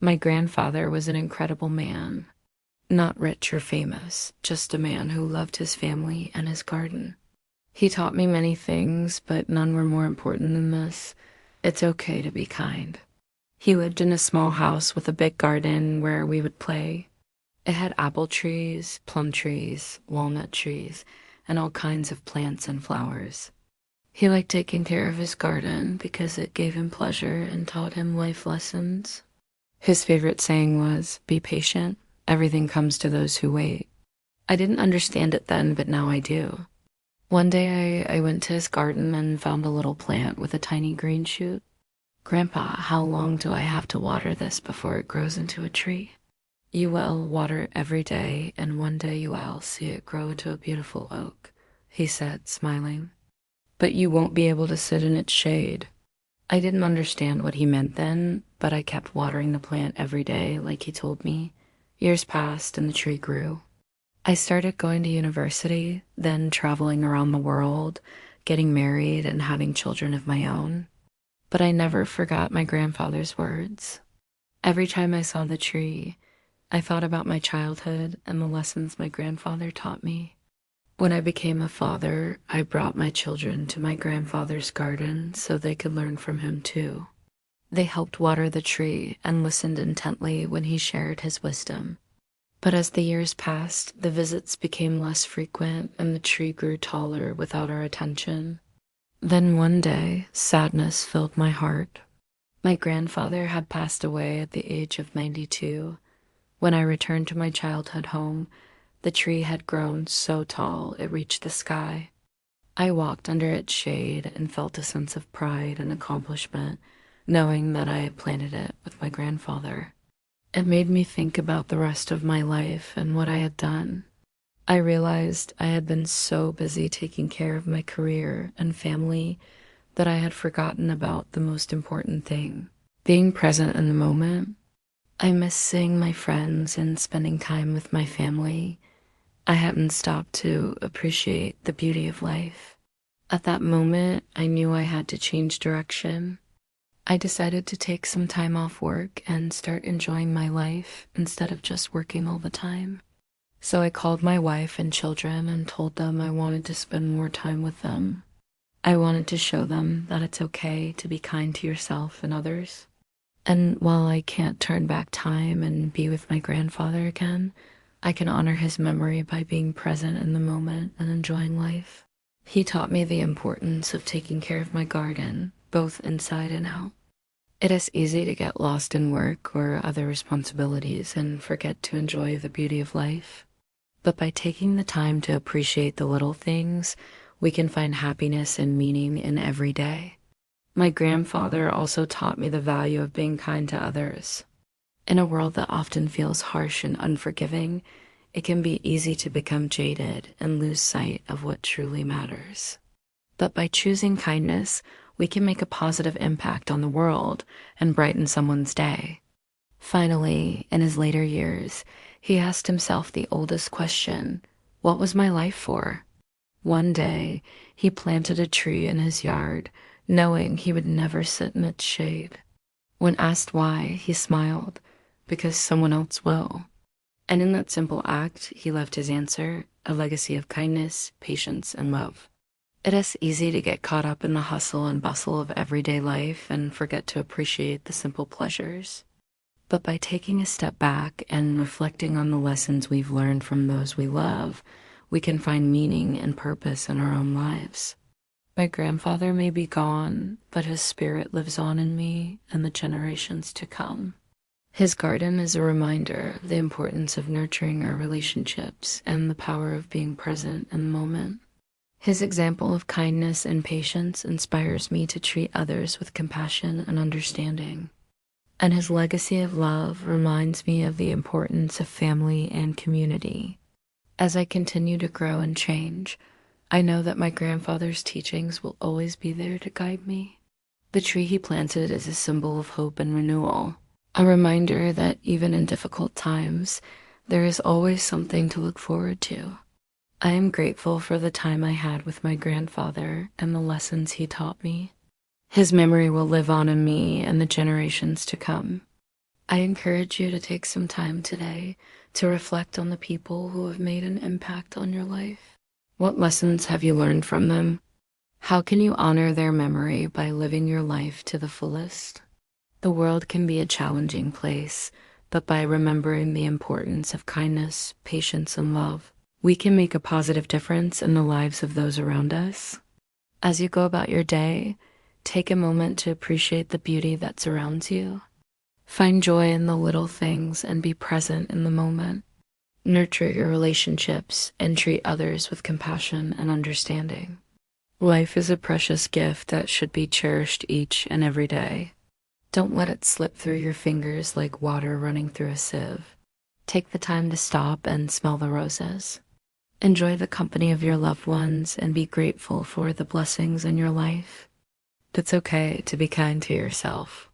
My grandfather was an incredible man, not rich or famous, just a man who loved his family and his garden. He taught me many things, but none were more important than this. It's okay to be kind. He lived in a small house with a big garden where we would play. It had apple trees, plum trees, walnut trees, and all kinds of plants and flowers. He liked taking care of his garden because it gave him pleasure and taught him life lessons. His favorite saying was, "Be patient. Everything comes to those who wait." I didn't understand it then, but now I do. One day I went to his garden and found a little plant with a tiny green shoot. "Grandpa, how long do I have to water this before it grows into a tree?" "You will water it every day, and one day you will see it grow into a beautiful oak," he said, smiling. "But you won't be able to sit in its shade." I didn't understand what he meant then, but I kept watering the plant every day like he told me. Years passed and the tree grew. I started going to university, then traveling around the world, getting married and having children of my own. But I never forgot my grandfather's words. Every time I saw the tree, I thought about my childhood and the lessons my grandfather taught me. When I became a father, I brought my children to my grandfather's garden so they could learn from him too. They helped water the tree and listened intently when he shared his wisdom. But as the years passed, the visits became less frequent and the tree grew taller without our attention. Then one day, sadness filled my heart. My grandfather had passed away at the age of 92. When I returned to my childhood home, the tree had grown so tall it reached the sky. I walked under its shade and felt a sense of pride and accomplishment, knowing that I had planted it with my grandfather. It made me think about the rest of my life and what I had done. I realized I had been so busy taking care of my career and family that I had forgotten about the most important thing, being present in the moment. I miss seeing my friends and spending time with my family. I hadn't stopped to appreciate the beauty of life. At that moment, I knew I had to change direction. I decided to take some time off work and start enjoying my life instead of just working all the time. So I called my wife and children and told them I wanted to spend more time with them. I wanted to show them that it's okay to be kind to yourself and others. And while I can't turn back time and be with my grandfather again, I can honor his memory by being present in the moment and enjoying life. He taught me the importance of taking care of my garden, both inside and out. It is easy to get lost in work or other responsibilities and forget to enjoy the beauty of life. But by taking the time to appreciate the little things, we can find happiness and meaning in every day. My grandfather also taught me the value of being kind to others. In a world that often feels harsh and unforgiving, it can be easy to become jaded and lose sight of what truly matters. But by choosing kindness, we can make a positive impact on the world and brighten someone's day. Finally, in his later years, he asked himself the oldest question, what was my life for? One day, he planted a tree in his yard, knowing he would never sit in its shade. When asked why, he smiled, because someone else will. And in that simple act, he left his answer, a legacy of kindness, patience, and love. It is easy to get caught up in the hustle and bustle of everyday life and forget to appreciate the simple pleasures. But by taking a step back and reflecting on the lessons we've learned from those we love, we can find meaning and purpose in our own lives. My grandfather may be gone, but his spirit lives on in me and the generations to come. His garden is a reminder of the importance of nurturing our relationships and the power of being present in the moment. His example of kindness and patience inspires me to treat others with compassion and understanding. And his legacy of love reminds me of the importance of family and community. As I continue to grow and change, I know that my grandfather's teachings will always be there to guide me. The tree he planted is a symbol of hope and renewal, a reminder that even in difficult times, there is always something to look forward to. I am grateful for the time I had with my grandfather and the lessons he taught me. His memory will live on in me and the generations to come. I encourage you to take some time today to reflect on the people who have made an impact on your life. What lessons have you learned from them? How can you honor their memory by living your life to the fullest? The world can be a challenging place, but by remembering the importance of kindness, patience, and love, we can make a positive difference in the lives of those around us. As you go about your day, take a moment to appreciate the beauty that surrounds you. Find joy in the little things and be present in the moment. Nurture your relationships and treat others with compassion and understanding. Life is a precious gift that should be cherished each and every day. Don't let it slip through your fingers like water running through a sieve. Take the time to stop and smell the roses. Enjoy the company of your loved ones and be grateful for the blessings in your life. It's okay to be kind to yourself.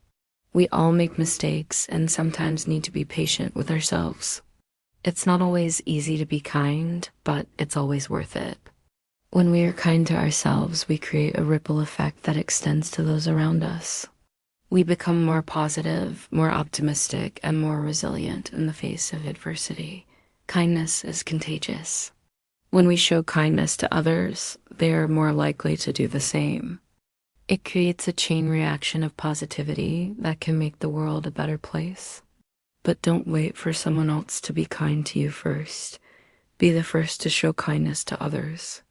We all make mistakes and sometimes need to be patient with ourselves. It's not always easy to be kind, but it's always worth it. When we are kind to ourselves, we create a ripple effect that extends to those around us. We become more positive, more optimistic, and more resilient in the face of adversity. Kindness is contagious. When we show kindness to others, they are more likely to do the same. It creates a chain reaction of positivity that can make the world a better place. But don't wait for someone else to be kind to you first. Be the first to show kindness to others.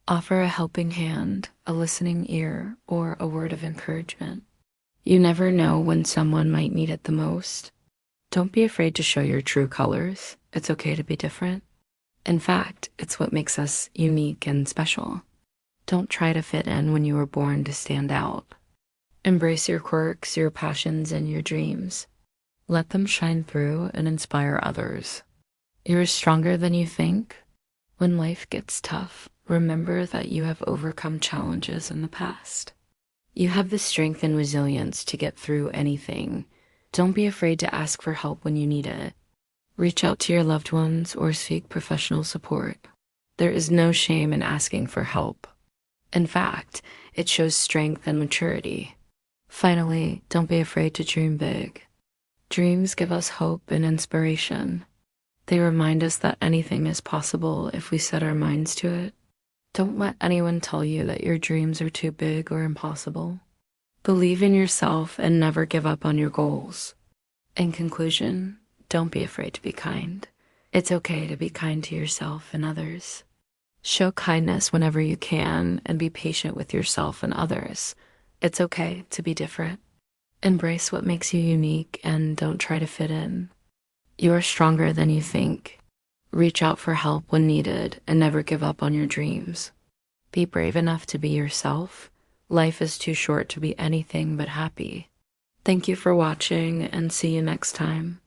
Offer a helping hand, a listening ear, or a word of encouragement. You never know when someone might need it the most. Don't be afraid to show your true colors. It's okay to be different. In fact, it's what makes us unique and special. Don't try to fit in when you were born to stand out. Embrace your quirks, your passions, and your dreams. Let them shine through and inspire others. You're stronger than you think. When life gets tough, remember that you have overcome challenges in the past. You have the strength and resilience to get through anything. Don't be afraid to ask for help when you need it. Reach out to your loved ones or seek professional support. There is no shame in asking for help. In fact, it shows strength and maturity. Finally, don't be afraid to dream big. Dreams give us hope and inspiration. They remind us that anything is possible if we set our minds to it. Don't let anyone tell you that your dreams are too big or impossible. Believe in yourself and never give up on your goals. In conclusion, don't be afraid to be kind. It's okay to be kind to yourself and others. Show kindness whenever you can and be patient with yourself and others. It's okay to be different. Embrace what makes you unique and don't try to fit in. You are stronger than you think. Reach out for help when needed and never give up on your dreams. Be brave enough to be yourself. Life is too short to be anything but happy. Thank you for watching and see you next time.